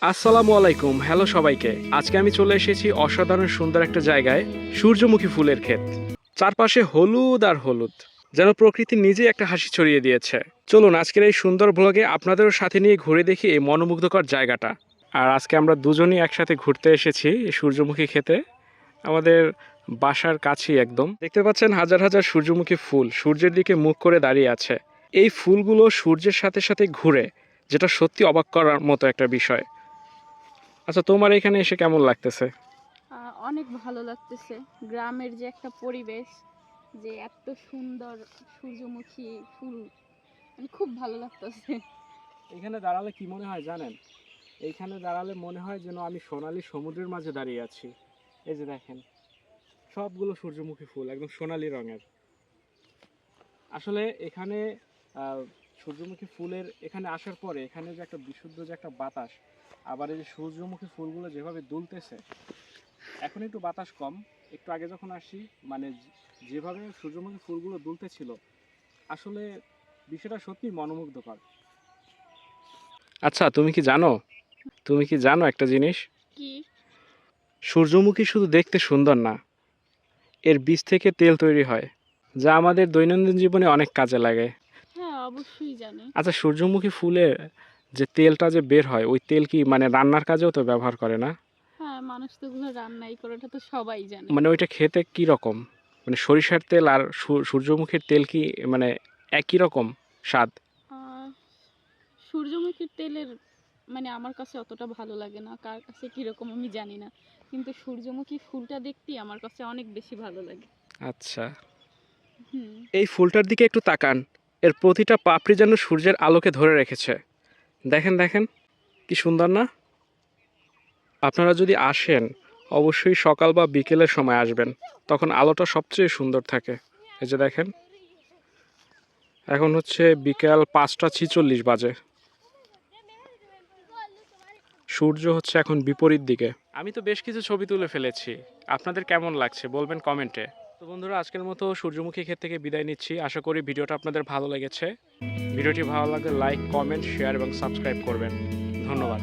আসসালামু আলাইকুম, হ্যালো সবাইকে। আজকে আমি চলে এসেছি অসাধারণ সুন্দর একটা জায়গায়, সূর্যমুখী ফুলের ক্ষেত। চারপাশে হলুদ আর হলুদ, যেন প্রকৃতি নিজেই একটা হাসি ছড়িয়ে দিয়েছে। চলুন আজকের এই সুন্দর ব্লগে আপনাদেরও সাথে নিয়ে ঘুরে দেখি এই মনোমুগ্ধকর জায়গাটা। আর আজকে আমরা দুজনই একসাথে ঘুরতে এসেছি এই সূর্যমুখী ক্ষেতে, আমাদের বাসার কাছেই একদম। দেখতে পাচ্ছেন হাজার হাজার সূর্যমুখী ফুল সূর্যের দিকে মুখ করে দাঁড়িয়ে আছে। এই ফুলগুলো সূর্যের সাথে সাথে ঘুরে, যেটা সত্যি অবাক করার মতো একটা বিষয়। আচ্ছা, তোমার এখানে এসে কেমন লাগতেছে? অনেক ভালো লাগতেছে। গ্রামের যে একটা পরিবেশ, যে এত সুন্দর সূর্যমুখী ফুল, মানে খুব ভালো লাগতেছে। এখানে দাঁড়ালে কি মনে হয় জানেন? এইখানে দাঁড়ালে মনে হয় যেন আমি সোনালী সমুদ্রের মাঝে দাঁড়িয়ে আছি। এই যে দেখেন, সবগুলো সূর্যমুখী ফুল একদম সোনালী রঙের। আসলে এখানে সূর্যমুখী ফুলের এখানে আসার পরে এখানে যে একটা বিশুদ্ধ যে একটা বাতাস, আবার এই যে সূর্যমুখী ফুলগুলো যেভাবে দুলতেছে, এখন একটু বাতাস কম। একটু আগে যখন আসি, মানে যেভাবে সূর্যমুখী ফুলগুলো দুলতেছিল, আসলে বিষয়টা সত্যি মনোমুগ্ধকর। আচ্ছা, তুমি কি জানো একটা জিনিস? কি? সূর্যমুখী শুধু দেখতে সুন্দর না, এর বীজ থেকে তেল তৈরি হয়, যা আমাদের দৈনন্দিন জীবনে অনেক কাজে লাগে। হ্যাঁ, অবশ্যই জানি। আচ্ছা, সূর্যমুখী ফুলের যে তেলটা যে বের হয়, ওই তেল কি মানে রান্নার কাজেও তো ব্যবহার করে না? হ্যাঁ, মানুষ তো ওগুলো রান্নাই করে, এটা তো সবাই জানে। মানে ওইটা খেতে কি রকম? মানে সরিষার তেল আর সূর্যমুখীর তেল কি মানে একই রকম স্বাদ? আহ, সূর্যমুখীর তেলের মানে আমার কাছে অতটা ভালো লাগে না, কার কাছে কিরকম আমি জানি না, কিন্তু সূর্যমুখী ফুলটা দেখতেই আমার কাছে অনেক বেশি ভালো লাগে। আচ্ছা, হুম। এই ফুলটার দিকে একটু তাকান। এর প্রতিটা পাপড়ি যেন সূর্যের আলোকে ধরে রেখেছে। দেখেন দেখেন, কি সুন্দর না? আপনারা যদি আসেন, অবশ্যই সকাল বা বিকেলের সময় আসবেন, তখন আলোটা সবচেয়ে সুন্দর থাকে। এই যে দেখেন, এখন হচ্ছে বিকেল 5টা 46 বাজে। সূর্য হচ্ছে এখন বিপরীত দিকে। আমি তো বেশ কিছু ছবি তুলে ফেলেছি, আপনাদের কেমন লাগছে বলবেন কমেন্টে। তো বন্ধুরা, আজকের মতো সূর্যমুখী ক্ষেত থেকে বিদায় নিচ্ছি। আশা করি ভিডিওটা আপনাদের ভালো লেগেছে। ভিডিওটি ভালো লাগলে লাইক, কমেন্ট, শেয়ার এবং সাবস্ক্রাইব করবেন। ধন্যবাদ।